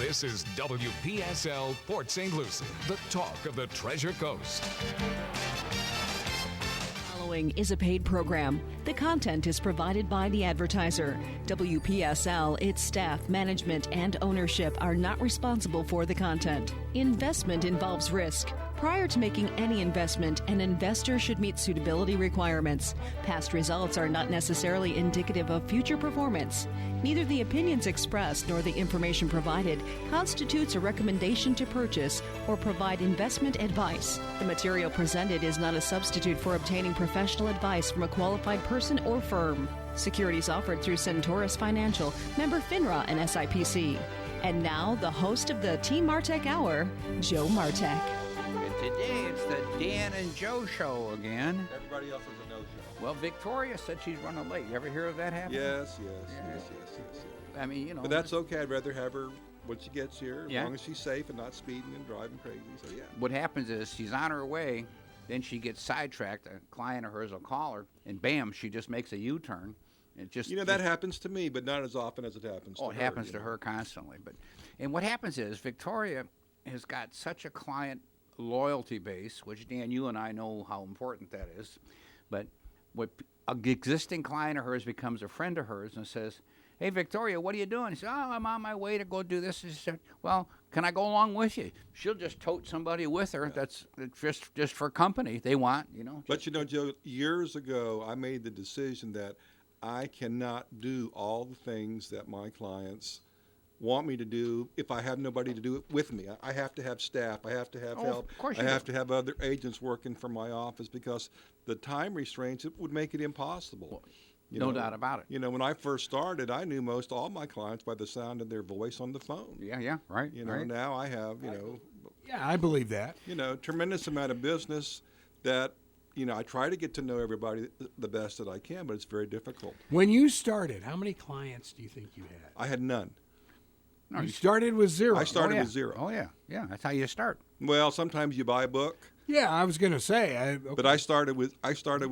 This is WPSL Port St. Lucie, the talk of the Treasure Coast. Following is a paid program. The content is provided by the advertiser. WPSL, its staff, management, and ownership are not responsible for the content. Investment involves risk. Prior to making any investment, an investor should meet suitability requirements. Past results are not necessarily indicative of future performance. Neither the opinions expressed nor the information provided constitutes a recommendation to purchase or provide investment advice. The material presented is not a substitute for obtaining professional advice from a qualified person or firm. Securities offered through Centaurus Financial, member FINRA and SIPC. And now, the host of the Team Martek Hour, Joe Martek. Today it's the Dan and Joe show again. Everybody else is a no-show. Well, Victoria said she's running late. You ever hear of that happen? Yes. I mean, you know. But that's okay. I'd rather have her when she gets here, as Yeah. long as she's safe and not speeding and driving crazy. So, yeah. What happens is she's on her way, then she gets sidetracked. A client of hers will call her, and bam, she just makes a U-turn. It just That happens to me, but not as often as it happens to her. it happens to her constantly. And what happens is Victoria has got such a client loyalty base, which Dan, you and I know how important that is. But what an existing client of hers becomes a friend of hers and says, "Hey, Victoria, what are you doing?" She said, "Oh, I'm on my way to go do this." And she said, "Well, can I go along with you?" She'll just tote somebody with her that's just for company. They want, But, Joe, years ago, I made the decision that I cannot do all the things that my clients want me to do if I have nobody to do it with me. I have to have staff. I have to have help. Of course I have to have other agents working from my office because the time restraints would make it impossible. No doubt about it. When I first started, I knew most all my clients by the sound of their voice on the phone. Yeah, right. Right. Now I have, Yeah, I believe that. Tremendous amount of business that, I try to get to know everybody the best that I can, but it's very difficult. When you started, how many clients do you think you had? I had none. No, You started with zero. I started with zero. Oh, yeah. Yeah, that's how you start. Well, sometimes you buy a book, Yeah, I was going to say. but I started with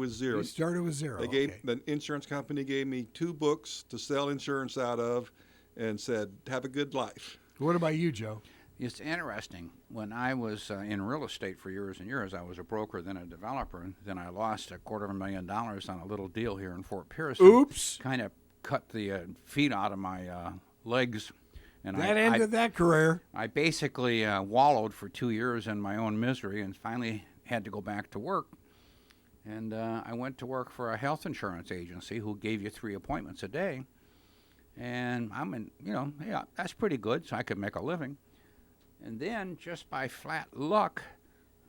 zero. You started with zero. The insurance company gave me 2 books to sell insurance out of, and said, "Have a good life." What about you, Joe? It's interesting. When I was in real estate for years and years, I was a broker, then a developer, and then I lost $250,000 on a little deal here in Fort Pierce. Oops. Kind of cut the feet out of my legs. And That ended that career. I basically wallowed for 2 years in my own misery and finally had to go back to work. And I went to work for a health insurance agency who gave you 3 appointments a day. And that's pretty good, so I could make a living. And then, just by flat luck,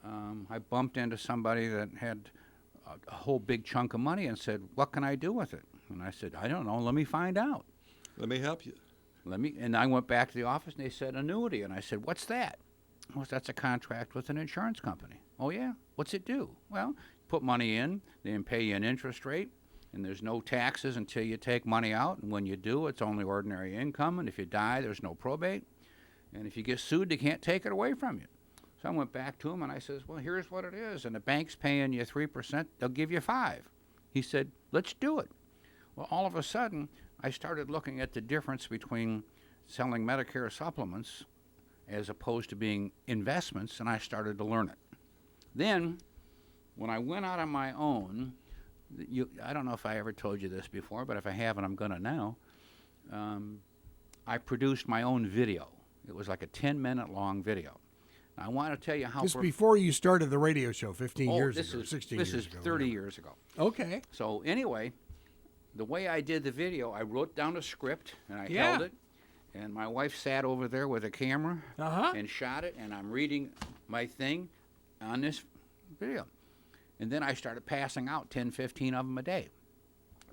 I bumped into somebody that had a whole big chunk of money and said, "What can I do with it?" And I said, "I don't know. Let me find out. Let me help you. And I went back to the office, and they said, "Annuity." And I said, "What's that?" "Well, that's a contract with an insurance company." "Oh, yeah? What's it do?" "Well, put money in, then pay you an interest rate, and there's no taxes until you take money out. And when you do, it's only ordinary income. And if you die, there's no probate. And if you get sued, they can't take it away from you." So I went back to him, and I says, "Well, here's what it is. And the bank's paying you 3%. They'll give you 5%. He said, "Let's do it." Well, all of a sudden, I started looking at the difference between selling Medicare supplements as opposed to being investments, and I started to learn it. Then, when I went out on my own, I don't know if I ever told you this before, but if I haven't, I'm going to now. I produced my own video. It was like a 10-minute long video. I want to tell you how... This before you started the radio show 15 years ago, 16 years ago. This is 30 years ago. Okay. So anyway, the way I did the video, I wrote down a script, and I held it, and my wife sat over there with a camera and shot it, and I'm reading my thing on this video. And then I started passing out 10, 15 of them a day.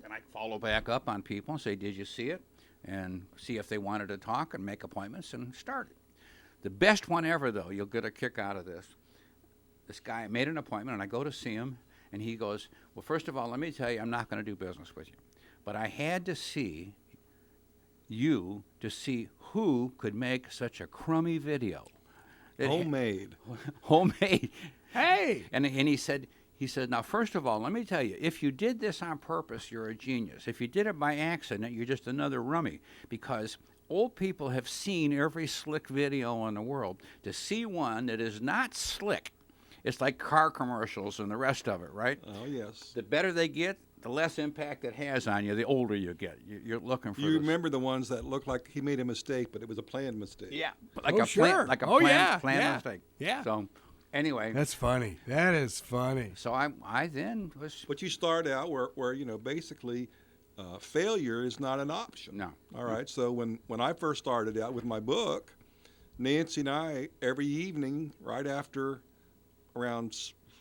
And I'd follow back up on people and say, "Did you see it?" and see if they wanted to talk and make appointments and start it. The best one ever, though, you'll get a kick out of this. This guy made an appointment, and I go to see him, and he goes, "Well, first of all, let me tell you, I'm not going to do business with you. But I had to see you to see who could make such a crummy video." Homemade. Homemade. Hey! And he said, "Now, first of all, let me tell you, if you did this on purpose, you're a genius. If you did it by accident, you're just another rummy, because old people have seen every slick video in the world. To see one that is not slick, it's like car commercials and the rest of it, right? Oh, yes. The better they get, the less impact it has on you, the older you get. You're looking for You remember the ones that looked like he made a mistake, but it was a planned mistake. Yeah, like Oh, a sure. planned Oh, planned yeah. mistake. Yeah. So, anyway, That's funny. That is funny. so I then was But you start out where basically failure is not an option. No. All right. So when I first started out with my book, Nancy and I, every evening right after around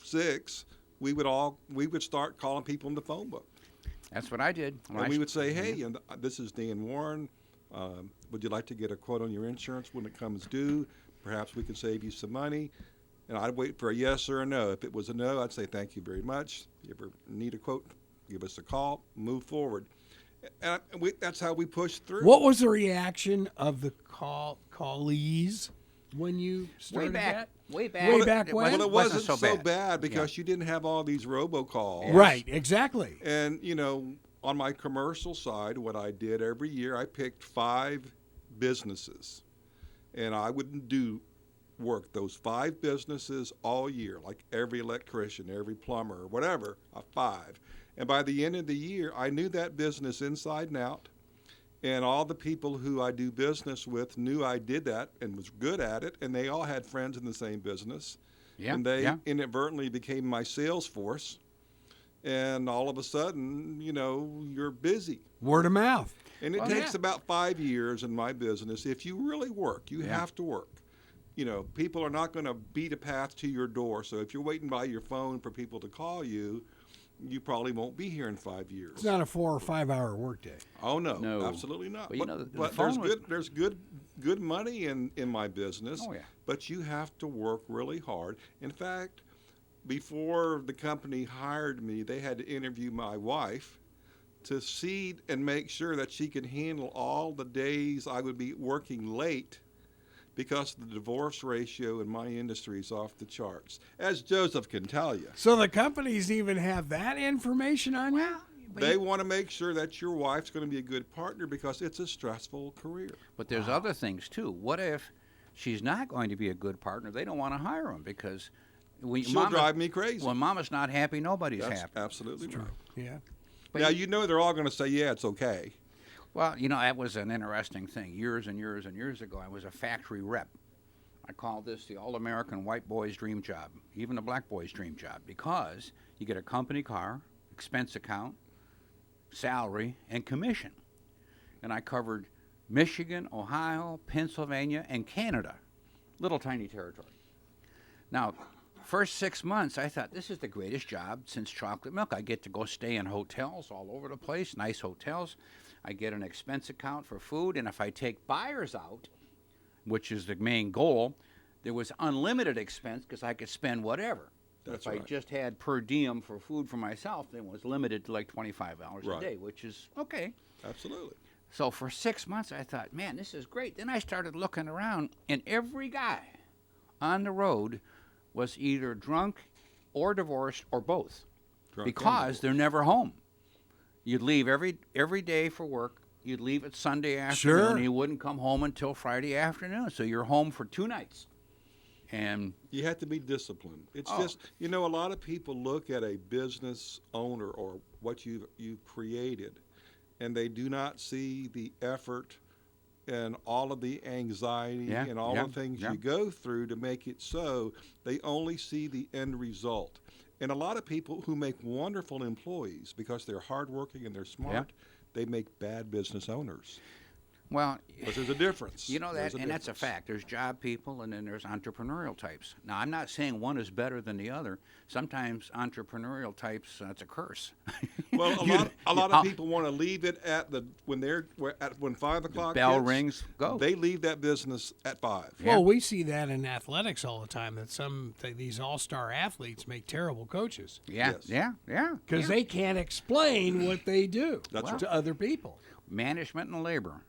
6, we would start calling people in the phone book. that's what I did. And we would say, hey, and this is Dan Warren. Would you like to get a quote on your insurance when it comes due? Perhaps we could save you some money. And I'd wait for a yes or a no. If it was a no, I'd say thank you very much. If you ever need a quote, give us a call, move forward. And that's how we push through. What was the reaction of the callees when you started that? Way back. Way back when? Well, it wasn't so bad. bad because you didn't have all these robocalls. Right, exactly. And, on my commercial side, what I did every year, I picked 5 businesses. And I wouldn't work those 5 businesses all year, like every electrician, every plumber, or whatever, 5. And by the end of the year, I knew that business inside and out. And all the people who I do business with knew I did that and was good at it. And they all had friends in the same business. Yeah, and they yeah. inadvertently became my sales force. And all of a sudden, you're busy. Word of mouth. And it takes about 5 years in my business. If you really work, you have to work. People are not going to beat a path to your door. So if you're waiting by your phone for people to call you, you probably won't be here in 5 years. It's not a 4 or 5 hour workday. Oh no, No. absolutely not. Well, But there's good money in my business. Oh, yeah. But you have to work really hard. In fact, before the company hired me, they had to interview my wife to see and make sure that she could handle all the days I would be working late, because the divorce ratio in my industry is off the charts, as Joseph can tell you. So the companies even have that information on you? They want to make sure that your wife's going to be a good partner because it's a stressful career. But there's other things too. What if she's not going to be a good partner? They don't want to hire him because She'll drive me crazy. When Mama's not happy, nobody's That's happy. absolutely right. Yeah. But Now, they're all going to say, yeah, it's okay. Well, that was an interesting thing. Years and years and years ago, I was a factory rep. I called this the all-American white boy's dream job, even the black boy's dream job, because you get a company car, expense account, salary, and commission. And I covered Michigan, Ohio, Pennsylvania, and Canada. Little tiny territory. Now, first 6 months, I thought, this is the greatest job since chocolate milk. I get to go stay in hotels all over the place, nice hotels. I get an expense account for food, and if I take buyers out, which is the main goal, there was unlimited expense because I could spend whatever. That's if right. I just had per diem for food for myself, it was limited to like $25 a day, which is okay. Absolutely. So for 6 months, I thought, man, this is great. Then I started looking around, and every guy on the road was either drunk or divorced or both, because they're never home. You'd leave every day for work. You'd leave it Sunday afternoon. Sure. And you wouldn't come home until Friday afternoon. So you're home for 2 nights. And You have to be disciplined. It's just, a lot of people look at a business owner or what you've created, and they do not see the effort and all of the anxiety and all the things you go through to make it so. They only see the end result. And a lot of people who make wonderful employees because they're hardworking and they're smart, they make bad business owners. well, But there's a difference. That's a fact. There's job people, and then there's entrepreneurial types. Now, I'm not saying one is better than the other. Sometimes entrepreneurial types, that's a curse. Well, a lot of people want to leave it when 5 o'clock bell hits, rings, go. They leave that business at 5. Well, we see that in athletics all the time, that these all-star athletes make terrible coaches Yeah, Yes. yeah. because they can't explain what they do That's to other people. Management and labor.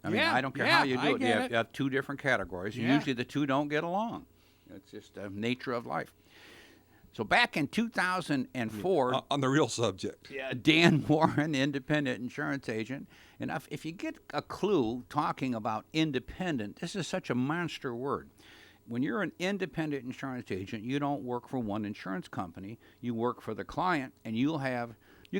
I mean, Yeah, I don't care yeah, how you I do it. get it. You have 2 different categories. Yeah. Usually the 2 don't get along. It's just the nature of life. So back in 2004, On the real subject. Dan Warren, independent insurance agent. And if you get a clue talking about independent, this is such a monster word. When you're an independent insurance agent, you don't work for one insurance company. You work for the client, and you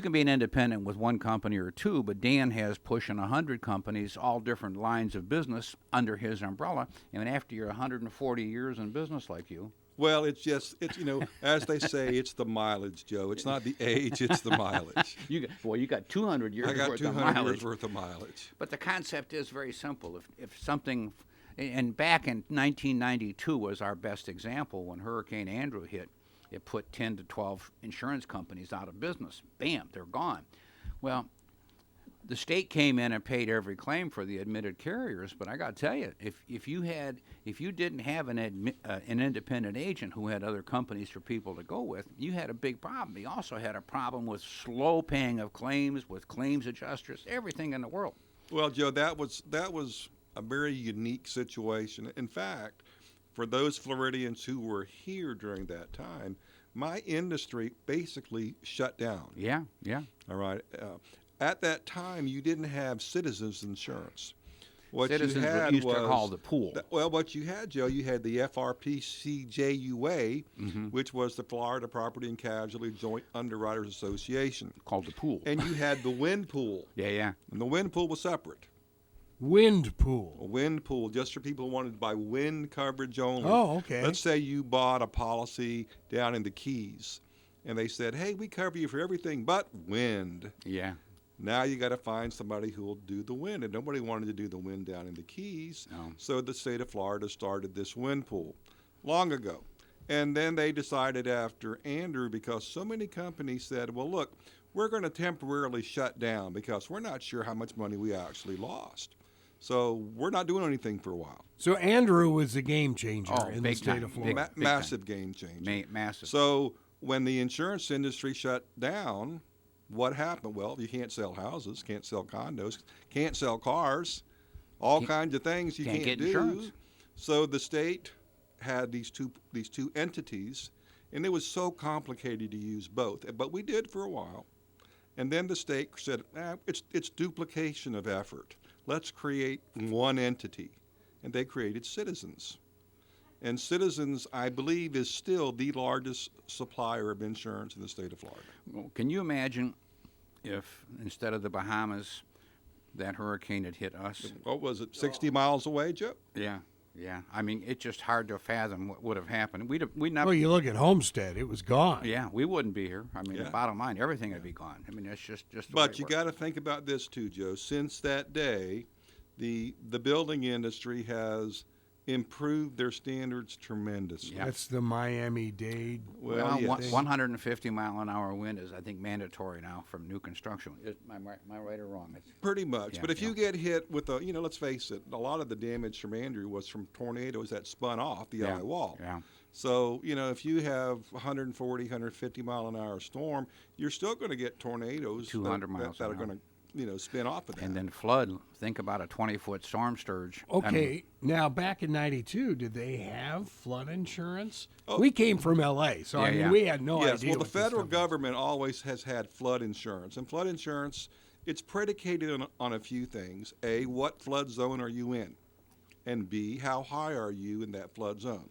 can be an independent with one company or two, but Dan has pushing 100 companies, all different lines of business under his umbrella. And after you're 140 years in business like you, Well, it's as they say, it's the mileage, Joe. It's not the age, it's the mileage. you got 200 years I got worth 200 of mileage. years worth of mileage. But the concept is very simple. If something, and back in 1992 was our best example when Hurricane Andrew hit. It put 10 to 12 insurance companies out of business. Bam, they're gone. Well, the state came in and paid every claim for the admitted carriers. But I got to tell you, if you didn't have an independent agent who had other companies for people to go with, you had a big problem. You also had a problem with slow paying of claims, with claims adjusters, everything in the world. Well, Joe, that was a very unique situation. In fact, for those Floridians who were here during that time, my industry basically shut down. Yeah. All right. At that time, you didn't have Citizens Insurance. What Citizens you had used was to call the pool. What you had, Joe, you had the FRPCJUA, which was the Florida Property and Casualty Joint Underwriters Association. Called the pool. And you had the wind pool. Yeah. And the wind pool was separate. Wind pool. A wind pool, just for people who wanted to buy wind coverage only. Oh, okay. Let's say you bought a policy down in the Keys, and they said, hey, we cover you for everything but wind. Yeah. Now you got to find somebody who will do the wind, and nobody wanted to do the wind down in the Keys. No. So the state of Florida started this wind pool long ago. And then they decided after Andrew, because so many companies said, well, look, we're going to temporarily shut down because we're not sure how much money we actually lost. So we're not doing anything for a while. So Andrew was a game changer in the big state time. of Florida. Massive game changer. Massive. So when the insurance industry shut down, what happened? Well, you can't sell houses, can't sell condos, can't sell cars, all kinds of things you can't get do. insurance. So the state had these two entities, and it was so complicated to use both. But we did for a while. And then the state said, it's duplication of effort. Let's create one entity. And they created Citizens. And Citizens, I believe, is still the largest supplier of insurance in the state of Florida. Well, can you imagine if instead of the Bahamas, that hurricane had hit us? What was it, 60 miles away, Joe? Yeah. I mean, it's just hard to fathom what would have happened. We'd never. Well, you look at Homestead; it was gone. Yeah, we wouldn't be here. I mean, Yeah. the bottom line, everything would be gone. I mean, that's just. The way But it you works. got to think about this too, Joe. Since that day, the building industry has improved their standards tremendously. Yeah. That's the Miami-Dade. Well, yes. 150 mile an hour wind is, I think, mandatory now from new construction. Am I right or wrong? Pretty much. Yeah, But if yeah. you get hit with let's face it, a lot of the damage from Andrew was from tornadoes that spun off the eye wall. Yeah. So, if you have 140, 150 mile an hour storm, you're still going to get tornadoes 200 miles that an are going to, spin off of that. And then flood. Think about a 20-foot storm surge. I Okay, mean, now back in '92, did they have flood insurance? Oh. We came from L.A., so I Yeah, mean, yeah. we had no Yes, idea. well, the what this federal stuff was. government always has had flood insurance. And flood insurance, it's predicated on a few things. A, what flood zone are you in? And B, how high are you in that flood zone?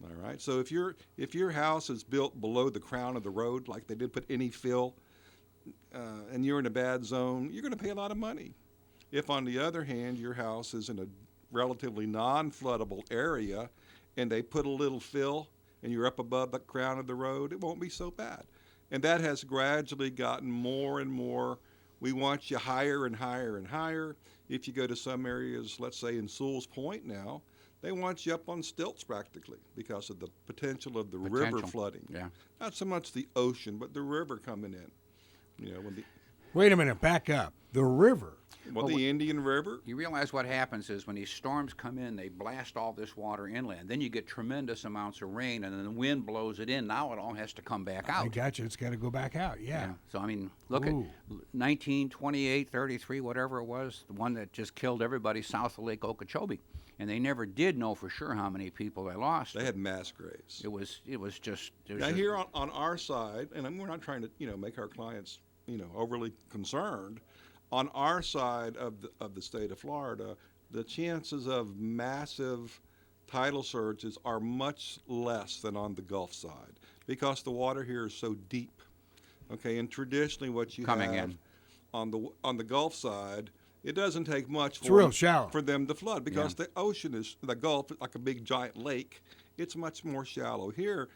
All right, so if your house is built below the crown of the road, like they didn't put any fill, and you're in a bad zone, you're going to pay a lot of money. If, on the other hand, your house is in a relatively non-floodable area and they put a little fill and you're up above the crown of the road, it won't be so bad. And that has gradually gotten more and more. We want you higher and higher and higher. If you go to some areas, let's say in Sewell's Point now, they want you up on stilts practically because of the potential of the river flooding. Yeah. Not so much the ocean, but the river coming in. When Wait a minute, back up. The river. Well, the Indian River. You realize what happens is when these storms come in, they blast all this water inland. Then you get tremendous amounts of rain, and then the wind blows it in. Now it all has to come back out. I got you. It's got to go back out. Yeah. So, I mean, look Ooh. at 1928, 33, whatever it was, the one that just killed everybody south of Lake Okeechobee. And they never did know for sure how many people they lost. They had mass graves. It was just. Now here on our side, and we're not trying to make our clients overly concerned. On our side of the state of Florida, the chances of massive tidal surges are much less than on the Gulf side because the water here is so deep. Okay, and traditionally what you Coming have in. on the Gulf side, it doesn't take much real shallow. for them to flood because the Gulf is like a big giant lake. It's much more shallow. Here,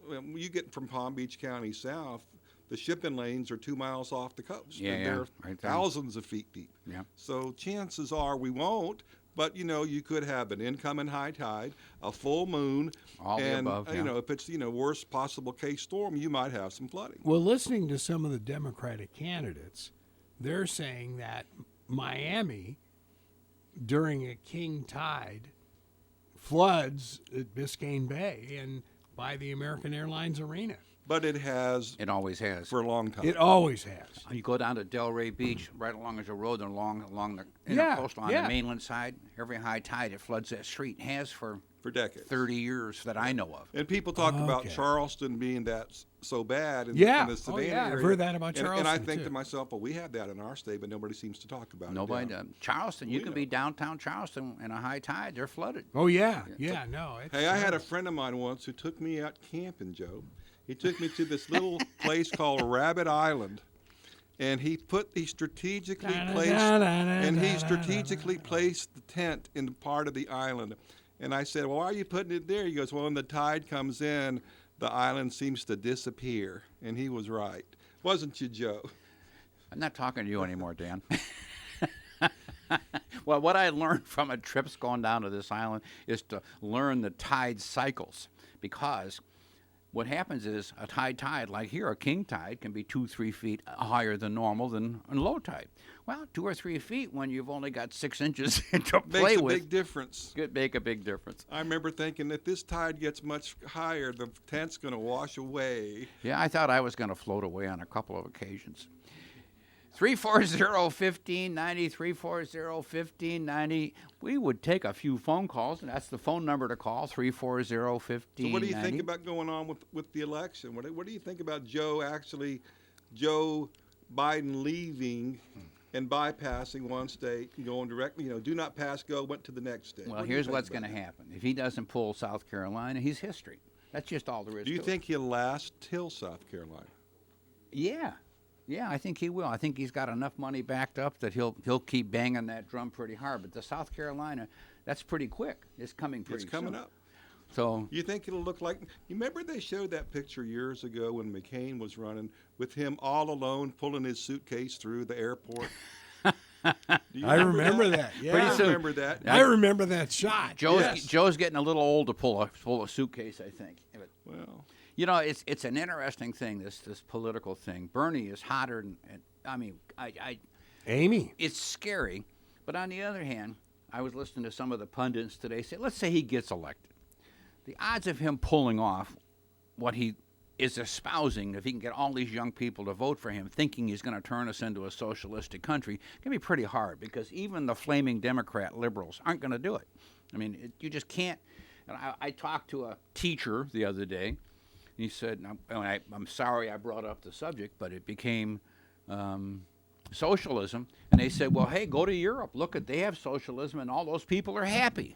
when you get from Palm Beach County south, the shipping lanes are 2 miles off the coast. Yeah, and yeah, they're right there. thousands of feet deep. Yeah. So chances are we won't, but you could have an incoming high tide, a full moon, All the and above, yeah. if it's worst possible case storm, you might have some flooding. Well, listening to some of the Democratic candidates, they're saying that Miami, during a king tide, floods at Biscayne Bay and by the American Airlines Arena. But it has It always has. for a long time. It always has. You go down to Delray Beach, right along the road, and along the Yeah, coastal on yeah. the mainland side. Every high tide, it floods that street. Has for decades. 30 years that I know of. And people talk about Okay. Charleston being so bad in Yeah. the Oh, Savannah yeah, I've area. heard that about And I Charleston, think too. to myself, well, we have that in our state, but nobody seems to talk about Nobody it. does. Charleston, you We can know. be downtown Charleston in a high tide. They're flooded. Oh, yeah. No. It's, Hey, I had a friend of mine once who took me out camping, Joe. He took me to this little place called Rabbit Island, and he strategically placed the tent in part of the island. And I said, well, why are you putting it there? He goes, well, when the tide comes in, the island seems to disappear. And he was right. Wasn't you, Joe? I'm not talking to you anymore, Dan. Well, what I learned from a trips going down to this island is to learn the tide cycles, because what happens is a high tide, like here, a king tide can be 2-3 feet higher than normal than a low tide. Well, 2 or 3 feet when you've only got 6 inches to play Makes a with. big difference. Could make a big difference. I remember thinking if this tide gets much higher, the tent's going to wash away. Yeah, I thought I was going to float away on a couple of occasions. 340-1590, 340-1590. We would take a few phone calls, and that's the phone number to call, 340-1590. So what do you think about going on with the election? What do you think about Joe Biden leaving and bypassing one state and going directly, do not pass, go, went to the next state? Well, What do you here's think what's about going to that? happen. If he doesn't pull South Carolina, he's history. That's just all there is Do you to think he'll last till South Carolina? it. Yeah, I think he will. I think he's got enough money backed up that he'll keep banging that drum pretty hard. But the South Carolina, that's pretty quick. It's coming pretty It's coming soon. up. So You think it'll look like? You remember they showed that picture years ago when McCain was running with him all alone pulling his suitcase through the airport? Do you I remember that. Yeah. Pretty I soon. remember that. I remember that shot. Joe's getting a little old to pull a suitcase, I think. But, Well, it's an interesting thing, this political thing. Bernie is hotter than Amy. it's scary. But on the other hand, I was listening to some of the pundits today say, let's say he gets elected. The odds of him pulling off what he is espousing, if he can get all these young people to vote for him, thinking he's going to turn us into a socialistic country, can be pretty hard, because even the flaming Democrat liberals aren't going to do it. I mean, you just can't. And I talked to a teacher the other day. He said, I'm sorry I brought up the subject, but it became socialism. And they said, well, hey, go to Europe. Look, they have socialism, and all those people are happy.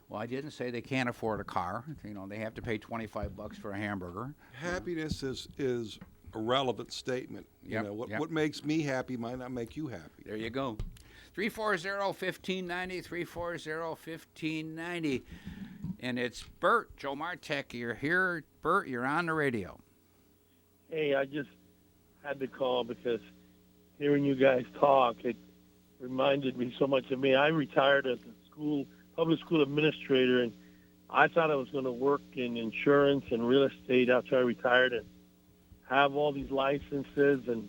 Well, I didn't say they can't afford a car. They have to pay $25 for a hamburger. happiness is a relevant statement. Yep, yep. What makes me happy might not make you happy. There you go. 340-1590, 340-1590. And it's Bert, Joe Martek. You're here. Bert, you're on the radio. Hey, I just had to call because hearing you guys talk, it reminded me so much of me. I retired as a public school administrator, and I thought I was going to work in insurance and real estate after I retired and have all these licenses. And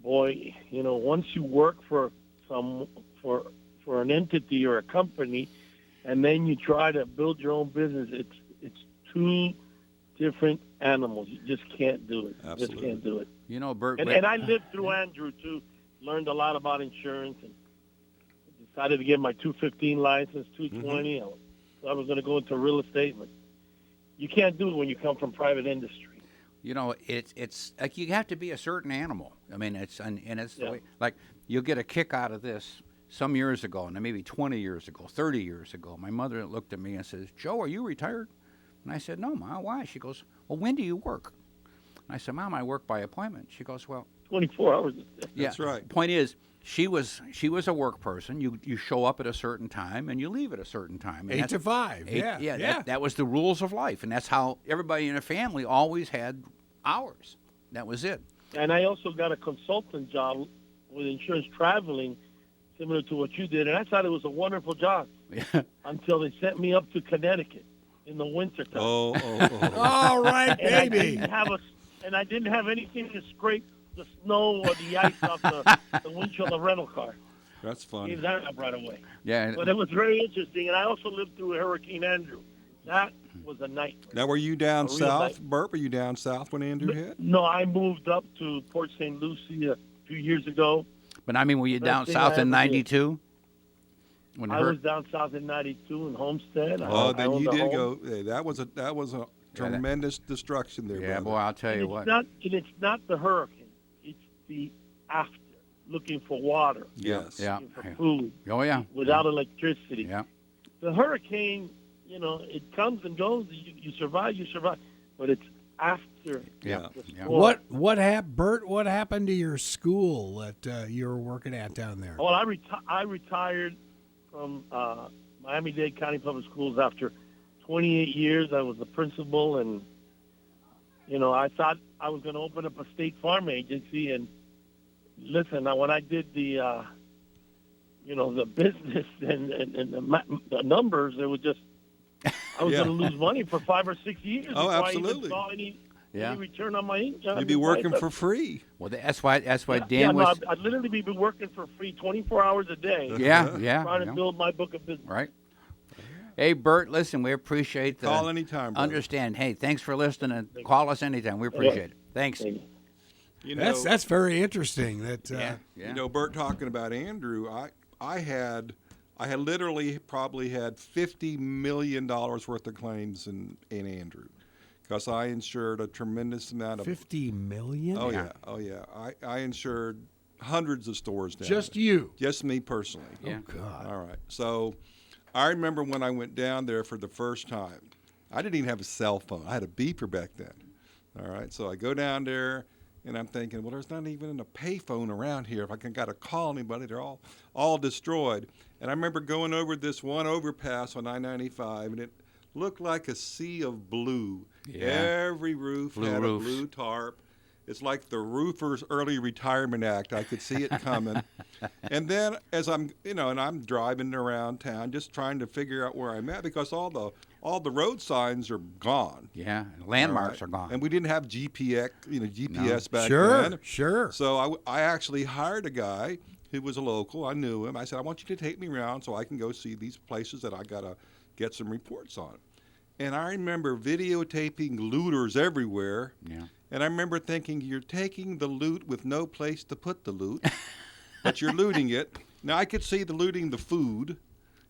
boy, once you work for an entity or a company, and then you try to build your own business, it's two different animals. You just can't do it. Absolutely. You just can't do it. Bert. And I lived through Andrew too. Learned a lot about insurance, and decided to get my 215 license, 220. So I was going to go into real estate, but you can't do it when you come from private industry. It's like you have to be a certain animal. I mean, it's the way, like you'll get a kick out of this. Some years ago, and maybe 20 years ago, 30 years ago, my mother looked at me and says, "Joe, are you retired?" And I said, "No, Ma, why?" She goes, "Well, when do you work?" And I said, "Mom, I work by appointment." She goes, "Well, 24 hours." yeah." That's right. Point is, she was a work person. You show up at a certain time and you leave at a certain time. And 8 to 5. That was the rules of life, and that's how everybody in a family always had hours. That was it. And I also got a consultant job with insurance traveling, similar to what you did, and I thought it was a wonderful job until they sent me up to Connecticut in the wintertime. All right, baby. And I didn't have anything to scrape the snow or the ice off the windshield of the rental car. That's fun. Gave that up right away. Yeah. But it was very interesting, and I also lived through Hurricane Andrew. That was a nightmare. Now, were you down A real south, nightmare. Bert? Were you down south when Andrew hit? No, I moved up to Port St. Lucie a few years ago. But I mean, were you Best down thing south I in ever did. '92? I was down south in '92 in Homestead. I Then owned you a did home. go. Hey, that was a tremendous destruction there. Yeah, brother. boy, I'll tell you what. It's not the hurricane. It's the after, looking for water, Yes. Yeah. looking for food, Oh yeah. without electricity. Yeah. The hurricane, it comes and goes. You survive, but it's after. Yeah. the Yeah. storm. Bert? What happened to your school that you were working at down there? Well, I retired from Miami-Dade County Public Schools after 28 years. I was the principal, and I thought I was going to open up a state farm agency. And listen, when I did the the business and the numbers, it was just I was Yeah. going to lose money for 5 or 6 years. Oh, before absolutely. I even saw any Yeah. return on my income. You'd be working for free. Well, that's why Dan Yeah, was. I'd literally be working for free 24 hours a day. Yeah. Trying to build my book of business. Right. Hey, Bert, listen, we appreciate the Call anytime, brother. understand. Hey, thanks for listening, and call us anytime. We appreciate it. Thanks. Thank you. You know, That's very interesting. That Yeah. You know, Bert, talking about Andrew, I had literally probably had $50 million worth of claims in Andrew, because I insured a tremendous amount of. 50 million. Oh yeah. I insured hundreds of stores down Just there. you. Just me personally. Yeah. God. All right. So I remember when I went down there for the first time. I didn't even have a cell phone. I had a beeper back then. All right. So I go down there, and I'm thinking, well, there's not even a payphone around here. If I got to call anybody, they're all destroyed. And I remember going over this one overpass on I-95, and it looked like a sea of blue. Yeah. Every roof Blue had roofs. a blue tarp. It's like the Roofers Early Retirement Act. I could see it coming. And then as I'm driving around town just trying to figure out where I'm at, because all the road signs are gone. Yeah. Landmarks All are right. gone. And we didn't have GPS back Sure, then. sure. So I actually hired a guy who was a local. I knew him. I said, I want you to take me around so I can go see these places that I got to get some reports on. And I remember videotaping looters everywhere. Yeah. And I remember thinking, you're taking the loot with no place to put the loot, but you're looting it. Now, I could see the looting the food.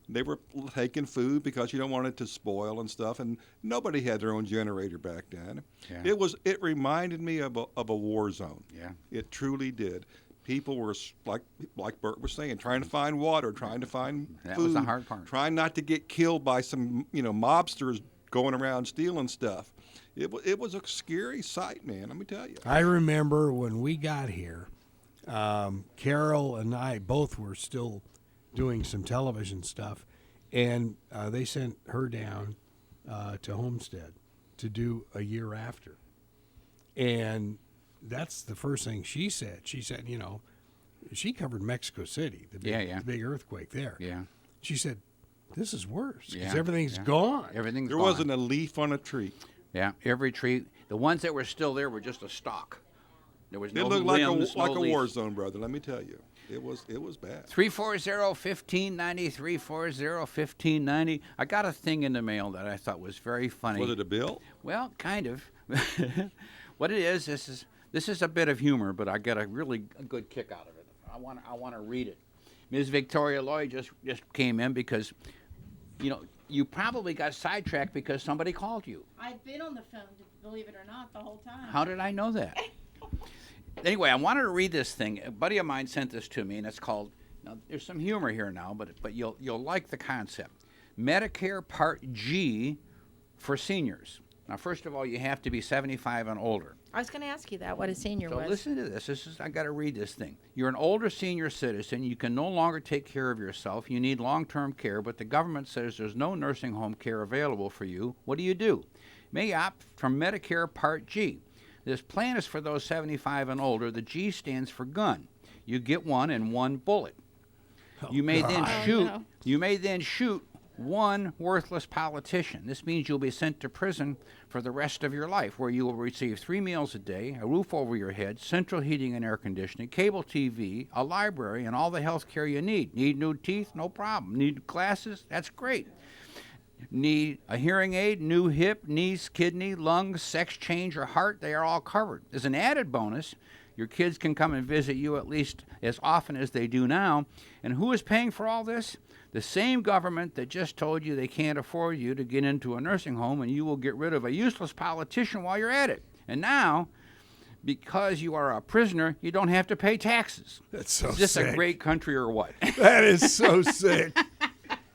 They were taking food because you don't want it to spoil and stuff, and nobody had their own generator back then. Yeah. It reminded me of a war zone. Yeah. It truly did. People were, like Bert was saying, trying to find water, trying to find That food. was the hard part. Trying not to get killed by some, mobsters going around stealing stuff. It was a scary sight, man, let me tell you. I remember when we got here, Carol and I both were still doing some television stuff, and they sent her down to Homestead to do a year after. And that's the first thing she said. She said, she covered Mexico City, the big earthquake there. Yeah. She said, this is worse because Yeah, everything's yeah. gone. Everything's There gone. wasn't a leaf on a tree. Yeah, every tree. The ones that were still there were just a stalk. There was It no looked limbs, like no a leaf. war zone, brother. Let me tell you, it was bad. 340-1590, 340-1590. I got a thing in the mail that I thought was very funny. Was it a bill? Well, kind of. What it is, this is a bit of humor, but I get a good kick out of it. I want to read it. Ms. Victoria Lloyd just came in because, you probably got sidetracked because somebody called you. I've been on the phone, believe it or not, the whole time. How did I know that? Anyway, I wanted to read this thing. A buddy of mine sent this to me, and it's called. Now, there's some humor here now, but you'll like the concept. Medicare Part G for seniors. Now, first of all, you have to be 75 and older. I was going to ask you that, what a senior So was. listen to this. I got to read this thing. You're an older senior citizen. You can no longer take care of yourself. You need long-term care, but the government says there's no nursing home care available for you. What do? You may opt for Medicare Part G. This plan is for those 75 and older. The G stands for gun. You get one and one bullet. You may then shoot one worthless politician. This means you'll be sent to prison for the rest of your life, where you will receive 3 meals a day, a roof over your head, central heating and air conditioning, cable TV, a library, and all the health care you need. Need new teeth? No problem. Need glasses? That's great. Need a hearing aid, new hip, knees, kidney, lungs, sex change, or heart? They are all covered. As an added bonus, your kids can come and visit you at least as often as they do now. And who is paying for all this? The same government that just told you they can't afford you to get into a nursing home, and you will get rid of a useless politician while you're at it. And now, because you are a prisoner, you don't have to pay taxes. That's so Is this sick. a great country or what? That is so sick.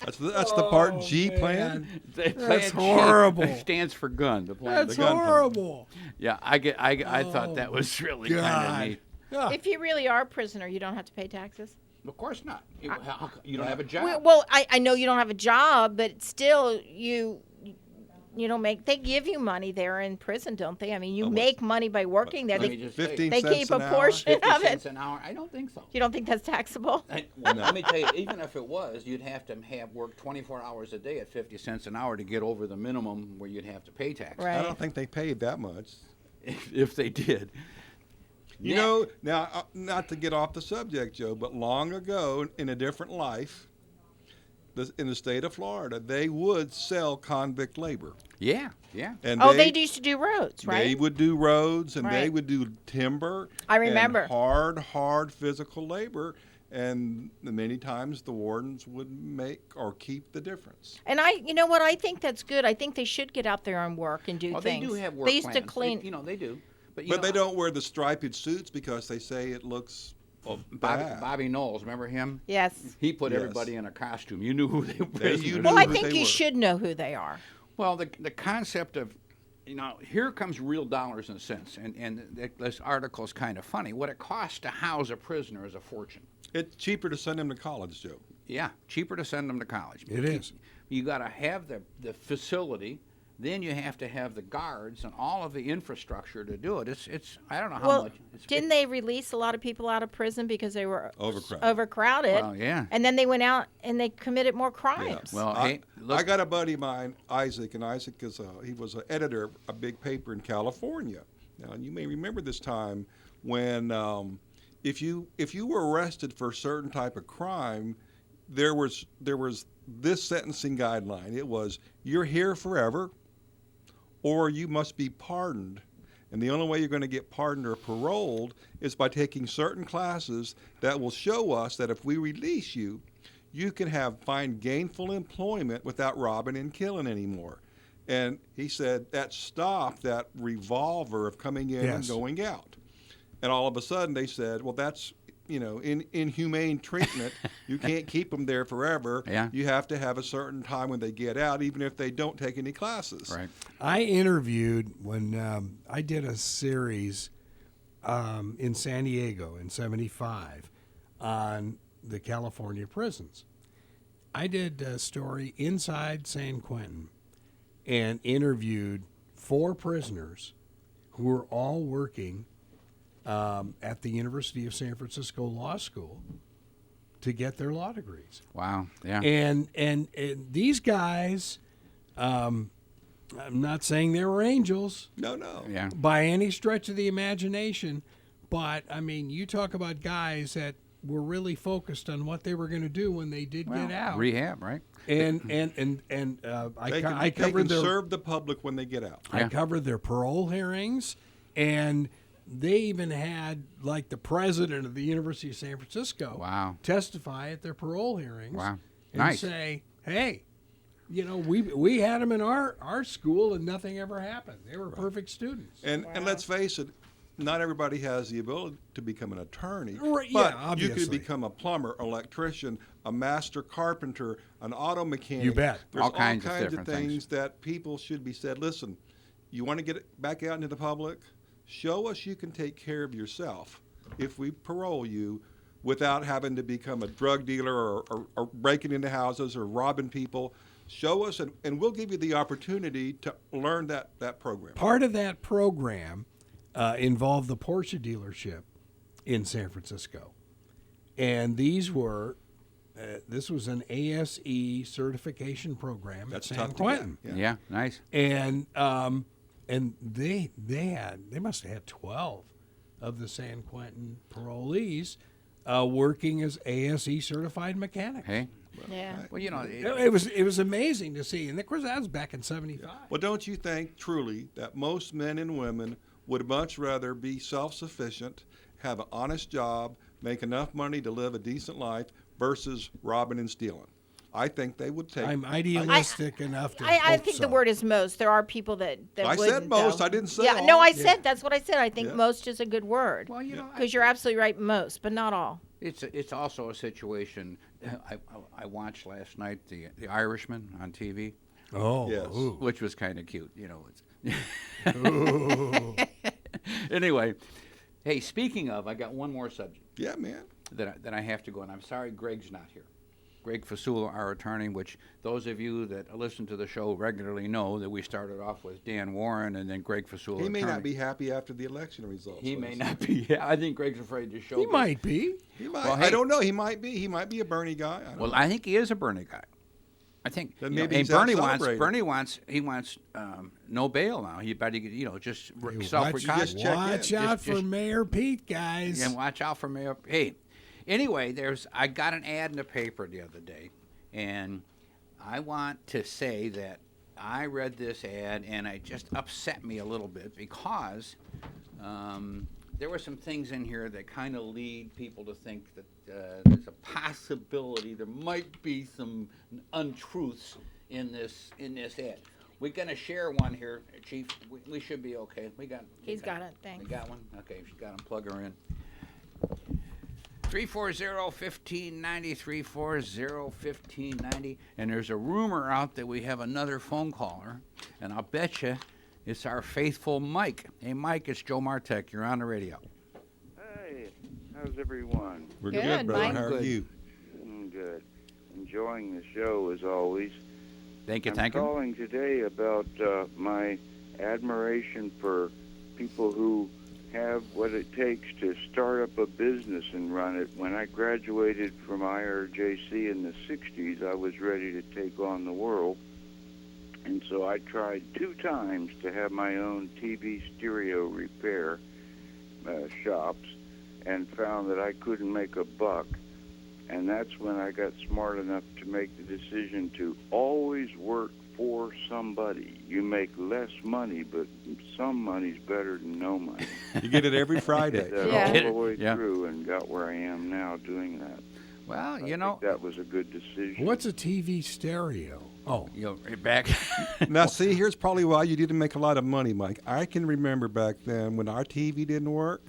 That's the Part G plan. The That's plan horrible. G stands for gun. The plan. That's the gun plan. horrible. Yeah, I thought that was really kind of God. neat. Yeah. If you really are a prisoner, you don't have to pay taxes? Of course not. You don't have a job. Well, I know you don't have a job, but still, you don't make. They give you money there in prison, don't they? I mean, you make money by working there. Let me They, just tell you, 15 they cents keep an a hour? portion 50 of cents it. an hour? I don't think so. You don't think that's taxable? Let me tell you, even if it was, you'd have to work 24 hours a day at 50 cents an hour to get over the minimum where you'd have to pay taxes. Right. I don't think they paid that much. If they did. You know, now, not to get off the subject, Joe, but long ago, in a different life, in the state of Florida, they would sell convict labor. Yeah. And they used to do roads, right? They would do roads, and they Right. would do timber. I remember. And hard physical labor. And many times the wardens would make or keep the difference. And you know what? I think that's good. I think they should get out there and work and do Well, things. they do have work They used to plans. clean. They do. But They don't wear the striped suits because they say it looks bad. Bobby Knowles, remember him? Yes. He put Yes. everybody in a costume. You knew who they were. you Well, knew I who think they you were. should know who they are. Well, the concept of, here comes real dollars and cents, and this article is kind of funny. What it costs to house a prisoner is a fortune. It's cheaper to send them to college, Joe. Yeah, cheaper to send them to college. It is. You got to have the facility, then you have to have the guards and all of the infrastructure to do it. It's I don't know how much. Didn't they release a lot of people out of prison because they were Overcrowded. Well, yeah. And then they went out and they committed more crimes. Well, I look, got a buddy of mine, Isaac, and Isaac he was an editor of a big paper in California. Now, you may remember this time when if you were arrested for a certain type of crime, there was this sentencing guideline. It was, you're here forever, or you must be pardoned. And the only way you're going to get pardoned or paroled is by taking certain classes that will show us that if we release you, you can find gainful employment without robbing and killing anymore. And he said that stopped that revolver of coming in and Yes. going out. And all of a sudden they said, well, that's, inhumane treatment. You can't keep them there forever. Yeah. You have to have a certain time when they get out, even if they don't take any classes. right. I interviewed when I did a series in San Diego in '75 on the California prisons. I did a story inside San Quentin and interviewed 4 prisoners who were all working at the University of San Francisco Law School to get their law degrees. Wow. Yeah. And these guys, I'm not saying they were angels No. yeah. by any stretch of the imagination, But I mean, you talk about guys that were really focused on what they were going to do when they did get out. Rehab, right? And I They covered can their serve the public when they get out. I covered their parole hearings, and they even had like the president of the University of San Francisco Wow. testify at their parole hearings. Wow. And Nice. say, hey, you know, we had them in our school and nothing ever happened. They were perfect students. And let's face it, not everybody has the ability to become an attorney. Right, but yeah, you obviously. could become a plumber, electrician, a master carpenter, an auto mechanic. You bet. There's All kinds of of different things things. that people should be said, listen, you want to get back out into the public? Show us you can take care of yourself if we parole you without having to become a drug dealer or breaking into houses or robbing people. Show us, and we'll give you the opportunity to learn that program. Part of that program involved the Porsche dealership in San Francisco. And these were, this was an ASE certification program That's at tough San to Quentin. get. Yeah, nice. And they must have had 12 of the San Quentin parolees working as ASE certified mechanics. Hey, Yeah. well, you know, It was amazing to see, and of course that was back in '75. Well, don't you think truly that most men and women would much rather be self-sufficient, have an honest job, make enough money to live a decent life versus robbing and stealing? I think they would take. I'm idealistic enough to. I hope think so. the word is most. There are people that I said wouldn't, most. though. I didn't say Yeah, all. no, I Yeah. said that's what I said. I think Yeah. most is a good word. well, you know, Because you're absolutely right, most, but not all. it's also a situation. I watched last night the Irishman on TV, Oh, Yes. ooh. which was kind of cute. You know. Ooh. Anyway, hey, speaking of, I got one more subject Yeah, man. that I have to go, and I'm sorry Greg's not here. Greg Fasula, our attorney, which those of you that listen to the show regularly know that we started off with Dan Warren and then Greg Fasula. He may attorney. not be happy after the election results. He may Liz. not be. Yeah, I think Greg's afraid to show. He this. might be. He might. Well, I hey. don't know. He might be. He might be a Bernie guy. I don't Well, know. I think he is a Bernie guy. I think. Then you know, maybe and he's out Bernie wants celebrating. no bail now. He better just Hey, self-recognizance. just check in. watch out Just- for Mayor Pete, guys. And watch out for Mayor. Hey, anyway, I got an ad in the paper the other day, and I want to say that I read this ad and it just upset me a little bit because there were some things in here that kind of lead people to think that there's a possibility there might be some untruths in this ad. We're going to share one here, Chief. We should be okay. He's got it. Thanks. We got one? Okay, she's got him. Plug her in. 340-1590, 340-1590. And there's a rumor out that we have another phone caller, and I'll bet you it's our faithful Mike. Hey, Mike, it's Joe Martek. You're on the radio. Hey, how's everyone? We're Good, good, brother. Mike. How are Good. you? Good. Enjoying the show as always. Thank you, I'm thank you. calling today about my admiration for people who have what it takes to start up a business and run it. When I graduated from IRJC in the 60s, I was ready to take on the world. And so I tried 2 times to have my own TV stereo repair shops and found that I couldn't make a buck. And that's when I got smart enough to make the decision to always work for somebody. You make less money, but some money's better than no money. You get it every Friday. That Yeah. all Get the it? way Yeah. through and got where I am now doing that. Well, I you know, think that was a good decision. What's a TV stereo? Oh, you're back. Now, see, here's probably why you didn't make a lot of money, Mike. I can remember back then when our TV didn't work,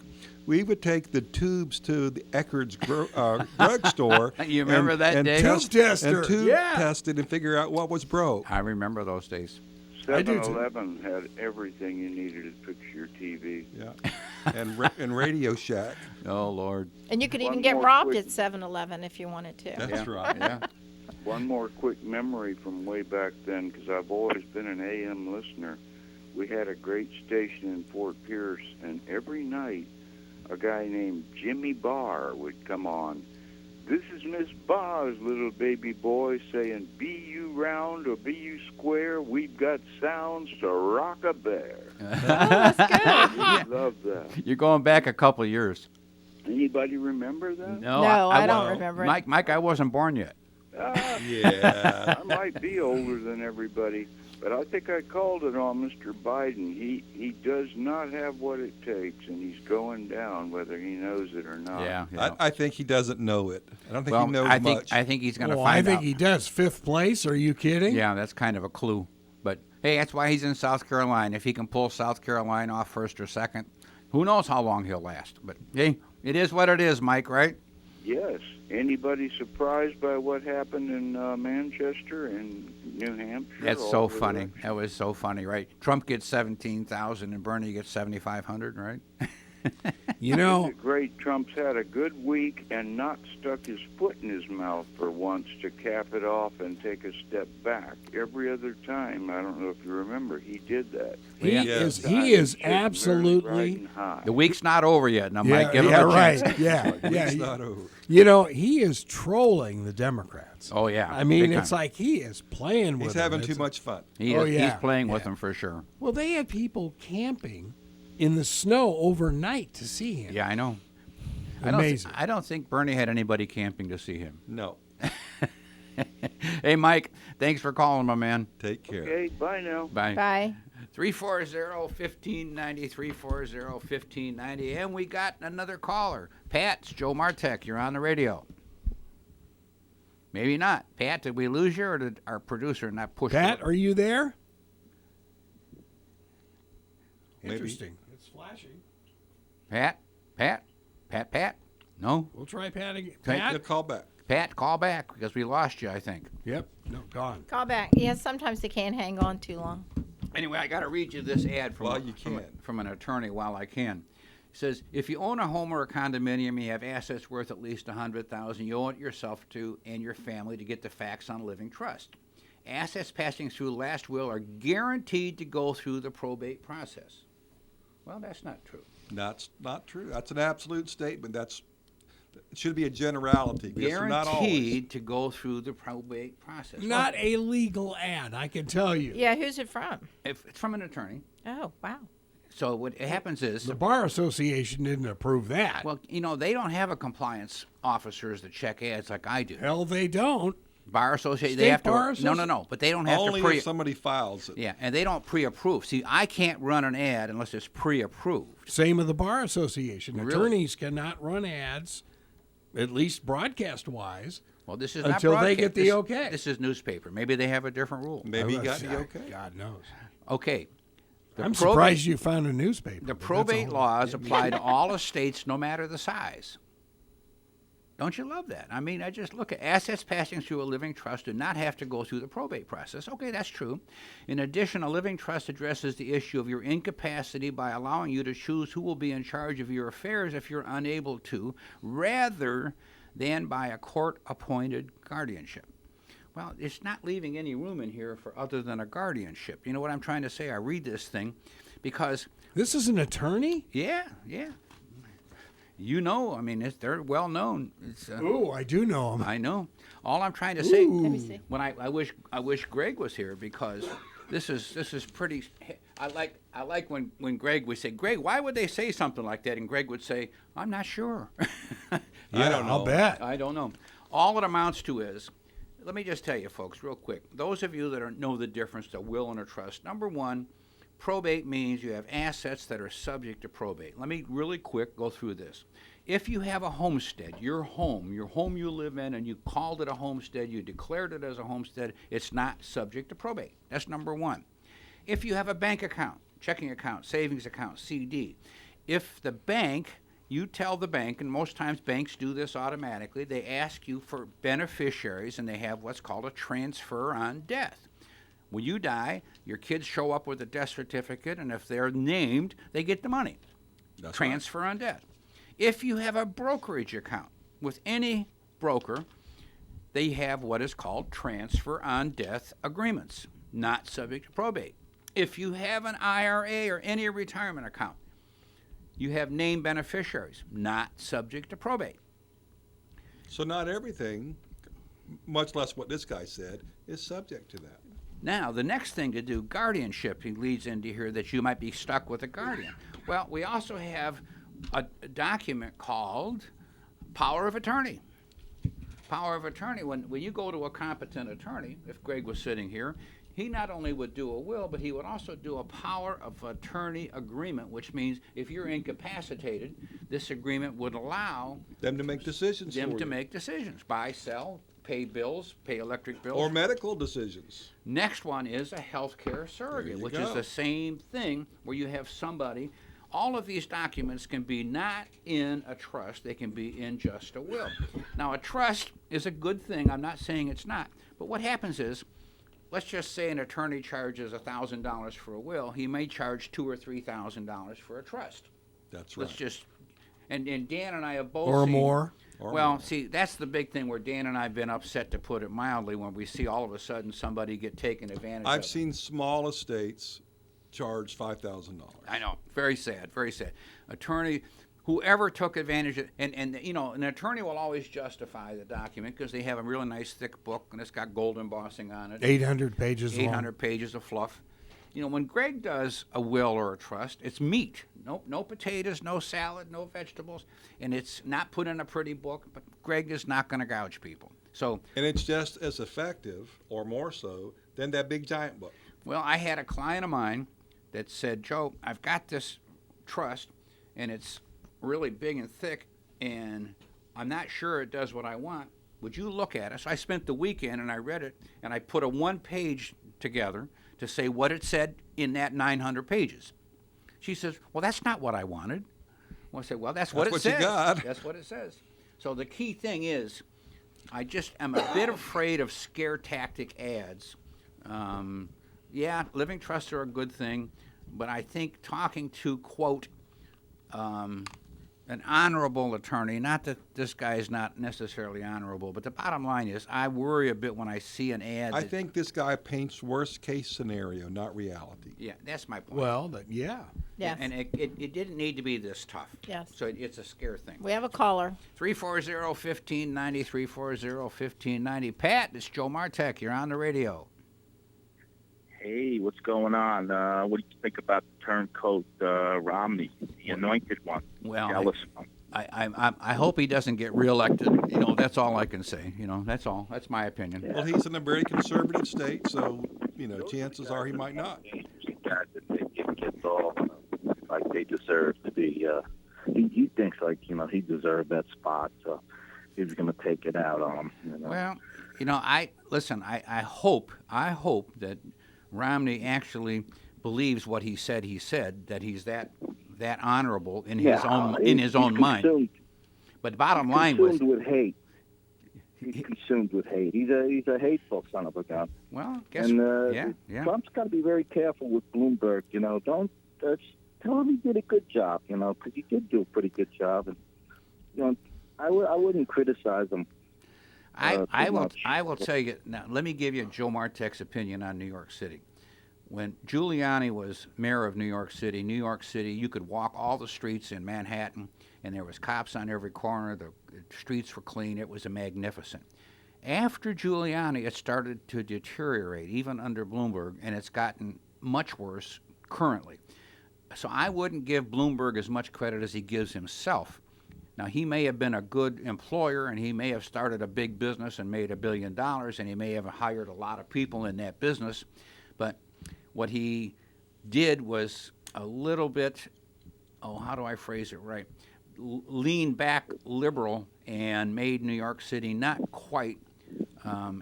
we would take the tubes to the Eckerd's drugstore. You remember that day? Tube tester, And tube yeah. test it and figure out what was broke. I remember those days. I do too. 7-Eleven had everything you needed to fix your TV. Yeah. And Radio Shack. Oh, Lord. And you could even One get more robbed quick- at 7-Eleven if you wanted to. That's right. Yeah. One more quick memory from way back then, because I've always been an AM listener. We had a great station in Fort Pierce, and every night a guy named Jimmy Barr would come on This is Miss Ba's little baby boy saying, be you round or be you square, we've got sounds to rock a bear. That's good. Love that. You're going back a couple of years. Anybody remember that? No, I don't wa- remember it. Mike, I wasn't born yet. Yeah. I might be older than everybody, but I think I called it on Mr. Biden. He does not have what it takes, and he's going down, whether he knows it or not. Yeah. I think he doesn't know it. I don't think Well, he knows I much. think he's going to Well, find I think out. he does. 5th place? Are you kidding? Yeah, that's kind of a clue. But hey, that's why he's in South Carolina. If he can pull South Carolina off first or second, who knows how long he'll last. But hey, it is what it is, Mike, right? Yes. Anybody surprised by what happened in Manchester and New Hampshire? That's all so over funny. there? That was so funny, right? Trump gets 17,000 and Bernie gets 7,500, right? You know, Isn't it great? Trump's had a good week and not stuck his foot in his mouth for once to cap it off and take a step back. Every other time, I don't know if you remember, he did that. he Yeah. is Time is sitting there absolutely. riding high. The week's not over yet. Now, Yeah, Mike, give him yeah, a chance. right. Yeah, yeah. It's not over. You know, he is trolling the Democrats. Oh, yeah. I mean, big it's time. like he is playing with He's them. having It's- too much fun. He Oh, is, yeah, he's playing with yeah. them for sure. Well, they had people camping in the snow overnight to see him. Yeah, I know. Amazing. I don't think Bernie had anybody camping to see him. No. Hey, Mike, thanks for calling, my man. Take care. Okay, bye now. Bye. Bye. 340-1590, 340-1590. And we got another caller. Pat, it's Joe Martek. You're on the radio. Maybe not. Pat, did we lose you or did our producer not push Pat, you? are you there? Maybe. Interesting. It's flashing. Pat? No? We'll try Pat again. Okay. Yeah, Pat? call back. Pat, call back because we lost you, I think. Yep. No, gone. Call back. Yeah, sometimes they can't hang on too long. Anyway, I got to read you this ad from, Well, you can. from an attorney while I can. It says, if you own a home or a condominium, you have assets worth at least $100,000, you owe it yourself to and your family to get the facts on a living trust. Assets passing through last will are guaranteed to go through the probate process. Well, that's not true. That's not true. That's an absolute statement. It should be a generality. Because they're not always. Guaranteed to go through the probate process. Not a legal ad, I can tell you. Yeah, who's it from? If it's from an attorney. Oh, wow. So what happens is, The Bar Association didn't approve that. well, they don't have a compliance officers that check ads like I do. Hell, they don't. Bar Association, State they have Bar to. No, but they don't have Only to if somebody files it. Yeah, and they don't pre-approve. See, I can't run an ad unless it's pre-approved. Same with the Bar Association. Really? Attorneys cannot run ads, at least broadcast-wise. Well, this is Until not they broadcast. get the This- okay. This is newspaper. Maybe they have a different rule. Maybe you got the okay. God knows. Okay. The I'm probate- surprised you found a newspaper. The but that's probate all. laws apply to all estates, no matter the size. Don't you love that? I mean, I just look at assets passing through a living trust do not have to go through the probate process. Okay, that's true. In addition, a living trust addresses the issue of your incapacity by allowing you to choose who will be in charge of your affairs if you're unable to, rather than by a court-appointed guardianship. Well, it's not leaving any room in here for other than a guardianship. You know what I'm trying to say? I read this thing because, This is an attorney? yeah. I mean, they're well known. It's, Ooh, I do know him. I know. All I'm trying to say, Let me see. when I wish Greg was here because this is pretty. I like when Greg would say, Greg, why would they say something like that? And Greg would say, I'm not sure. I don't know. I'll bet. I don't know. All it amounts to is, let me just tell you, folks, real quick. Those of you that know the difference to will and a trust. Number one, probate means you have assets that are subject to probate. Let me really quick go through this. If you have a homestead, your home you live in, and you called it a homestead, you declared it as a homestead, it's not subject to probate. That's number one. If you have a bank account, checking account, savings account, CD, if the bank, you tell the bank, and most times banks do this automatically, they ask you for beneficiaries, and they have what's called a transfer on death. When you die, your kids show up with a death certificate, and if they're named, they get the money. That's Transfer on death. If you have a brokerage account with any broker, they have what is called transfer on death agreements, not subject to probate. If you have an IRA or any retirement account, you have named beneficiaries, not subject to probate. So not everything, much less what this guy said, is subject to that. Now, the next thing to do, guardianship, he leads into here that you might be stuck with a guardian. Well, we also have a document called power of attorney. Power of attorney, when you go to a competent attorney, if Greg was sitting here, he not only would do a will, but he would also do a power of attorney agreement, which means if you're incapacitated, this agreement would allow Them to make decisions them for to you. make decisions, buy, sell, pay bills, pay electric bills. Or medical decisions. Next one is a healthcare surrogate, you which go. is the same thing where you have somebody. All of these documents can be not in a trust, they can be in just a will. Now, a trust is a good thing, I'm not saying it's not, but what happens is, let's just say an attorney charges $1,000 for a will, he may charge $2,000 or $3,000 for a trust. That's right. Let's just, and Dan and I have both Or seen, more. well, see, that's the big thing where Dan and I have been upset, to put it mildly, when we see all of a sudden somebody get taken advantage of. I've seen small estates charge $5,000. I know, very sad, very sad. Attorney, whoever took advantage of, and an attorney will always justify the document because they have a really nice thick book and it's got gold embossing on it. 800 pages long. 800 pages of fluff. When Greg does a will or a trust, it's meat. No potatoes, no salad, no vegetables, and it's not put in a pretty book, but Greg is not going to gouge people. So, And it's just as effective, or more so, than that big giant book. well, I had a client of mine that said, Joe, I've got this trust, and it's really big and thick, and I'm not sure it does what I want. Would you look at it? So I spent the weekend, and I read it, and I put a one-page together to say what it said in that 900 pages. She says, well, that's not what I wanted. Well, I said, well, that's what it what says. you got. That's what it says. So the key thing is, I just am a bit afraid of scare tactic ads. Yeah, living trusts are a good thing, but I think talking to, quote, an honorable attorney, not that this guy is not necessarily honorable, but the bottom line is I worry a bit when I see an ad. I think this guy paints worst case scenario, not reality. Yeah, that's my point. Well, yeah. Yes. And it didn't need to be this tough. Yes. So it's a scare thing. We have a caller. 340-1590, 340-1590. Pat, it's Joe Martek. You're on the radio. Hey, what's going on? What do you think about the turncoat Romney, the anointed one? Well, Jealous one. I hope he doesn't get reelected. That's all I can say. That's all. That's my opinion. Well, he's in a very conservative state, so, chances are he might not. Guys that they give kids all like they deserve to be. He thinks like he deserved that spot, so he's going to take it out on him. Well, I hope that Romney actually believes what he said, that he's that honorable in his own mind. But bottom line was, consumed with hate. He's consumed with hate. He's a hateful son of a gun. well, guess And yeah. Trump's got to be very careful with Bloomberg. Don't tell him he did a good job. Because he did do a pretty good job. And I wouldn't criticize him. I too will much. I will tell you now. Let me give you Joe Martek's opinion on New York City. When Giuliani was mayor of New York City, you could walk all the streets in Manhattan, and there was cops on every corner. The streets were clean. It was magnificent. After Giuliani, it started to deteriorate, even under Bloomberg, and it's gotten much worse currently. So I wouldn't give Bloomberg as much credit as he gives himself. Now, he may have been a good employer, and he may have started a big business and made $1 billion, and he may have hired a lot of people in that business, but what he did was a little bit, how do I phrase it right, lean back liberal and made New York City not quite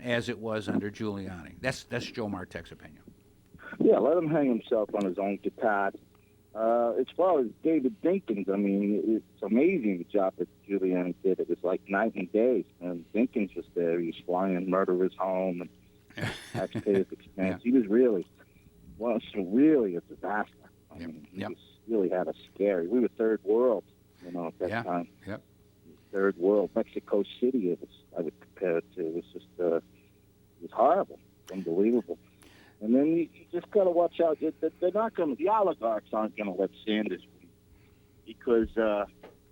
as it was under Giuliani. That's Joe Martek's opinion. Yeah, let him hang himself on his own guitar. As far as David Dinkins, it's amazing the job that Giuliani did. It was like night and day. And Dinkins was there. He was flying murderers home and taxpayers' expense. Yeah. He was really a disaster. He Yep. really had us scary. We were third world, at that time. Yep. Third world. Mexico City, I would compare it to. It was just, it was horrible. Unbelievable. And then you just got to watch out. They're not going to, the oligarchs aren't going to let Sanders win because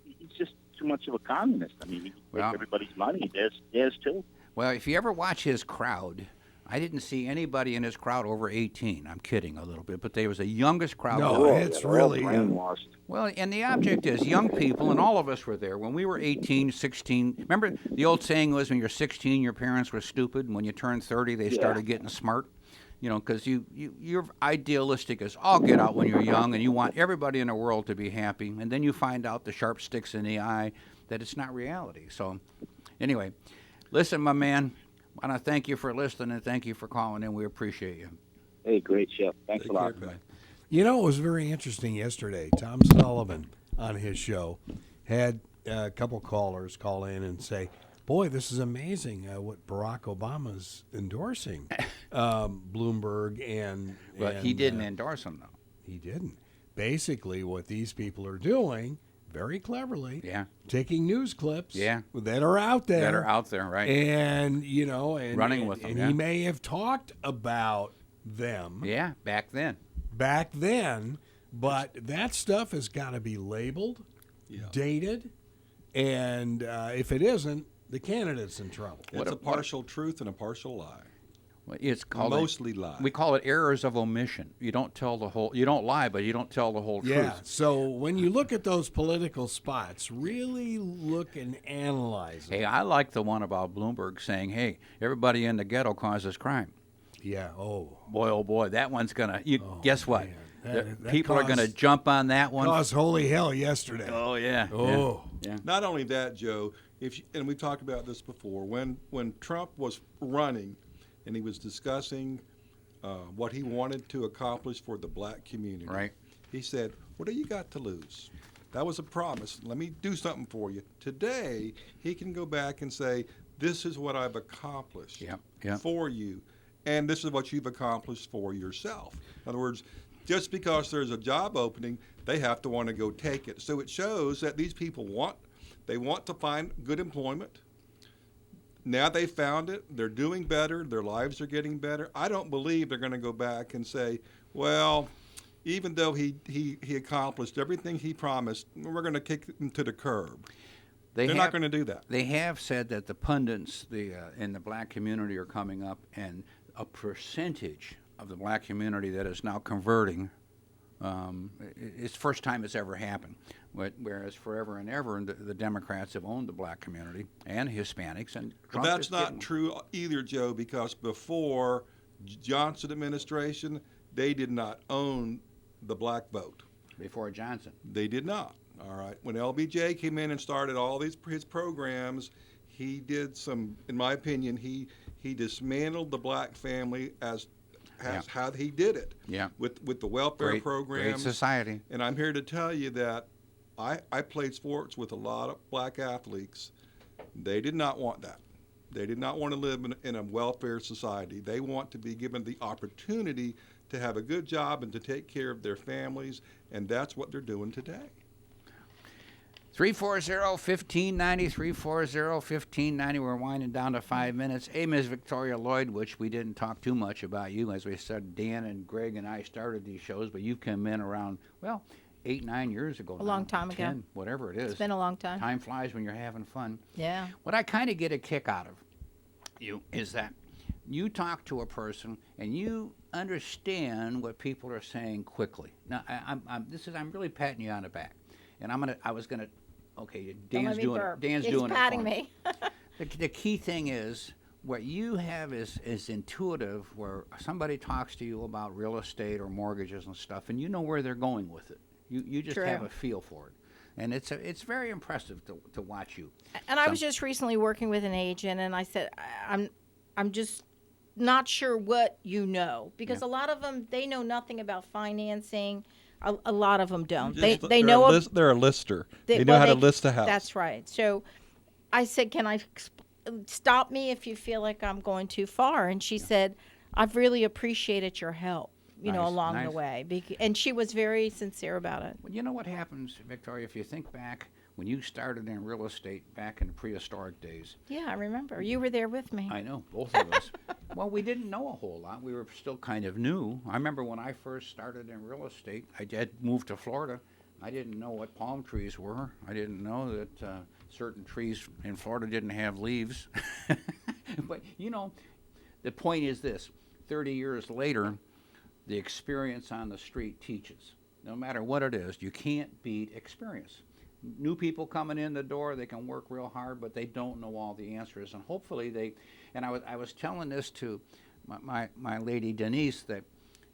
he's just too much of a communist. I mean, he Well- takes everybody's money. Theirs too. Well, if you ever watch his crowd, I didn't see anybody in his crowd over 18. I'm kidding a little bit, but they was the youngest crowd. No, it's They're all really brainwashed. Well, and the object is young people, and all of us were there when we were 18, 16. Remember the old saying was when you're 16, your parents were stupid, and when you turned 30, they started getting smart. You know, because you're idealistic as all get out when you're young, and you want everybody in the world to be happy, and then you find out the sharp sticks in the eye that it's not reality. So, anyway, listen, my man, I want to thank you for listening and thank you for calling in. We appreciate you. Hey, great show. Thanks a lot. You know, it was very interesting yesterday. Tom Sullivan on his show had a couple callers call in and say, boy, this is amazing what Barack Obama's endorsing Bloomberg and But he didn't endorse him, though. He didn't. Basically, what these people are doing, very cleverly, Yeah. taking news clips Yeah. that are out there. That are out there, right? And, you know, and Running with them, and yeah. he may have talked about them Yeah, back then. back then, but that stuff has got to be labeled, dated, and if it isn't, the candidate's in trouble. It's a partial truth and a partial lie. Well, it's called Mostly lie. We call it errors of omission. You don't tell the whole. You don't lie, but you don't tell the whole Yeah, truth. so when you look at those political spots, really look and analyze them. Hey, I like the one about Bloomberg saying, "Hey, everybody in the ghetto causes crime." Yeah, oh. Boy, oh boy, that one's gonna. Guess what? man. That People are gonna caused- jump on that one. Caused holy hell yesterday. Oh yeah. Oh. Yeah. Not only that, Joe, and we've talked about this before, when Trump was running and he was discussing what he wanted to accomplish for the black community, Right. he said, what do you got to lose? That was a promise. Let me do something for you. Today, he can go back and say, this is what I've accomplished for you, and this is what you've accomplished for yourself. In other words, just because there's a job opening, they have to want to go take it. So it shows that these people want to find good employment. Now they found it. They're doing better. Their lives are getting better. I don't believe they're going to go back and say, well, even though he accomplished everything he promised, we're going to kick him to the curb. They're not going to do that. They have said that the pundits in the black community are coming up, and a percentage of the black community that is now converting. It's the first time it's ever happened. Whereas forever and ever, the Democrats have owned the black community and Hispanics, and But that's not true either, Joe, because before Johnson administration, they did not own the black vote. Before Johnson, they did not. All right. When LBJ came in and started all his programs, he did some, in my opinion, he dismantled the black family as how he did it. Yeah. With the welfare programs. Great society. And I'm here to tell you that I played sports with a lot of black athletes. They did not want that. They did not want to live in a welfare society. They want to be given the opportunity to have a good job and to take care of their families, and that's what they're doing today. 340-1590, 340-1590. We're winding down to 5 minutes. Hey, Ms. Victoria Lloyd, which we didn't talk too much about you. As we said, Dan and Greg and I started these shows, but you've come in around, 8-9 years ago. A long time ago. 10, whatever it is. It's been a long time. Time flies when you're having fun. Yeah. What I kind of get a kick out of you is that you talk to a person and you understand what people are saying quickly. Now, I'm really patting you on the back, and okay, Dan's doing it. Dan's He's doing patting it for me. The key thing is what you have is intuitive, where somebody talks to you about real estate or mortgages and stuff, and you know where they're going with it. You just have a feel for it. And it's very impressive to watch you. And I was just recently working with an agent, and I said, I'm just not sure what you know, because a lot of them, they know nothing about financing. A lot of them don't. They know they're a lister. They know how to list a house. That's right. So I said, can I stop me if you feel like I'm going too far? And she said, I've really appreciated your help, along the way. And she was very sincere about it. Well, you know what happens, Victoria, if you think back when you started in real estate back in the prehistoric days. Yeah, I remember. You were there with me. I know, both of us. Well, we didn't know a whole lot. We were still kind of new. I remember when I first started in real estate, I had moved to Florida. I didn't know what palm trees were. I didn't know that certain trees in Florida didn't have leaves. But, you know, the point is this. 30 years later, the experience on the street teaches. No matter what it is, you can't beat experience. New people coming in the door, they can work real hard, but they don't know all the answers. And hopefully they, and I was telling this to my lady Denise, that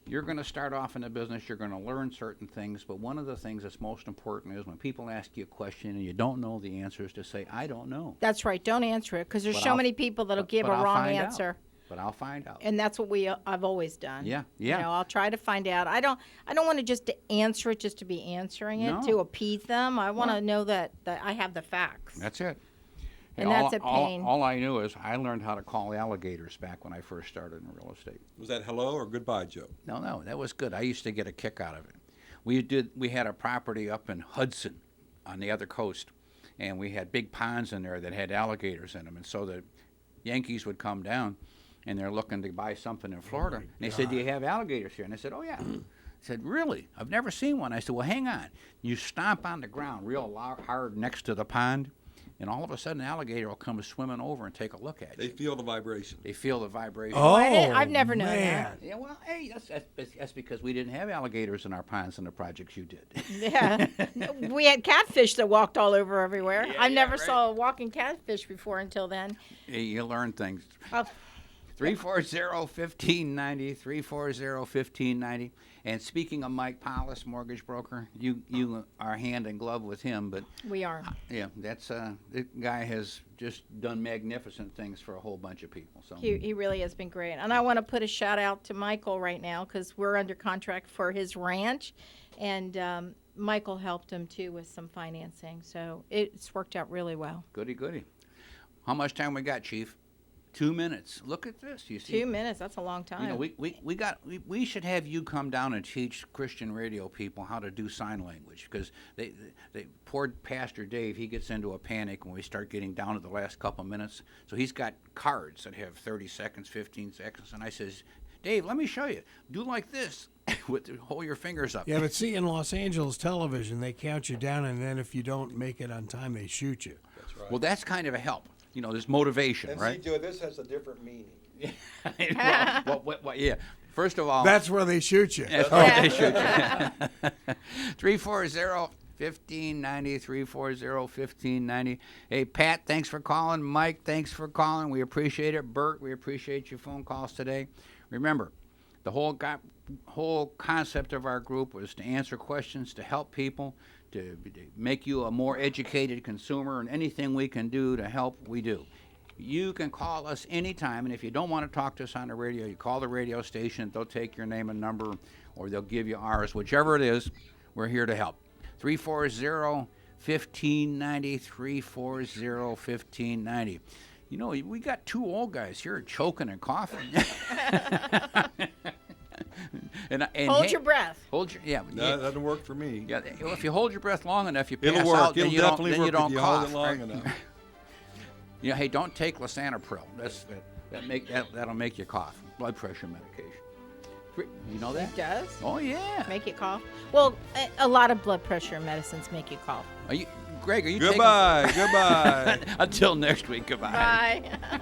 you're going to start off in the business, you're going to learn certain things, but one of the things that's most important is when people ask you a question and you don't know the answers, to say, I don't know. That's right. Don't answer it, because there's so many people that'll give a wrong answer. But I'll find out. And that's what I've always done. Yeah. You know, I'll try to find out. I don't want to just to answer it just to be answering it, to appease them. I want to know that I have the facts. That's it. And that's a pain. All I knew is I learned how to call alligators back when I first started in real estate. Was that hello or goodbye, Joe? No, that was good. I used to get a kick out of it. We had a property up in Hudson on the other coast, and we had big ponds in there that had alligators in them. And so the Yankees would come down, and they're looking to buy something in Florida. And they said, do you have alligators here? And I said, oh, yeah. I said, really? I've never seen one. I said, well, hang on. You stomp on the ground real hard next to the pond, and all of a sudden, an alligator will come swimming over and take a look at you. They feel the vibration. They feel the vibration. Oh, I've never known that. Yeah, well, hey, that's because we didn't have alligators in our ponds in the projects you did. Yeah. We had catfish that walked all over everywhere. I never right. saw a walking catfish before until then. You learn things. Oh. 340-1590, 340-1590. And speaking of Mike Paulus, mortgage broker, you are hand in glove with him, but we are. Yeah, that's the guy has just done magnificent things for a whole bunch of people. So he really has been great. And I want to put a shout out to Michael right now, because we're under contract for his ranch, and Michael helped him too with some financing. So it's worked out really well. Goody. How much time we got, Chief? 2 minutes. Look at this. You see, 2 minutes. That's a long time. You know, we should have you come down and teach Christian radio people how to do sign language, because they poor Pastor Dave, he gets into a panic when we start getting down to the last couple minutes. So he's got cards that have 30 seconds, 15 seconds, and I says, Dave, let me show you. Do like this. Hold your fingers up. Yeah, but see, in Los Angeles television, they count you down, and then if you don't make it on time, they shoot you. That's right. Well, that's kind of a help. You know, there's motivation, and right? See, Joe, this has a different meaning. well, yeah. First of all, that's where they shoot you. That's where they shoot you. 340-1590, 340-1590. Hey, Pat, thanks for calling. Mike, thanks for calling. We appreciate it. Bert, we appreciate your phone calls today. Remember, the whole concept of our group was to answer questions, to help people, to make you a more educated consumer, and anything we can do to help, we do. You can call us anytime, and if you don't want to talk to us on the radio, you call the radio station. They'll take your name and number, or they'll give you ours. Whichever it is, we're here to help. 340-1590, 340-1590. You know, we got two old guys here choking and coughing. And hold your breath. That doesn't work for me. Yeah, well, if you hold your breath long enough, you pass It'll work. out. Then It'll you definitely don't, work. then you don't cough. Hold it long enough. You know, hey, don't take Lisanopril. That'll make you cough. Blood pressure medication. You know that? It does? Oh yeah. Make you cough. Well, a lot of blood pressure medicines make you cough. Greg, are you Goodbye. Until next week. Goodbye. Bye.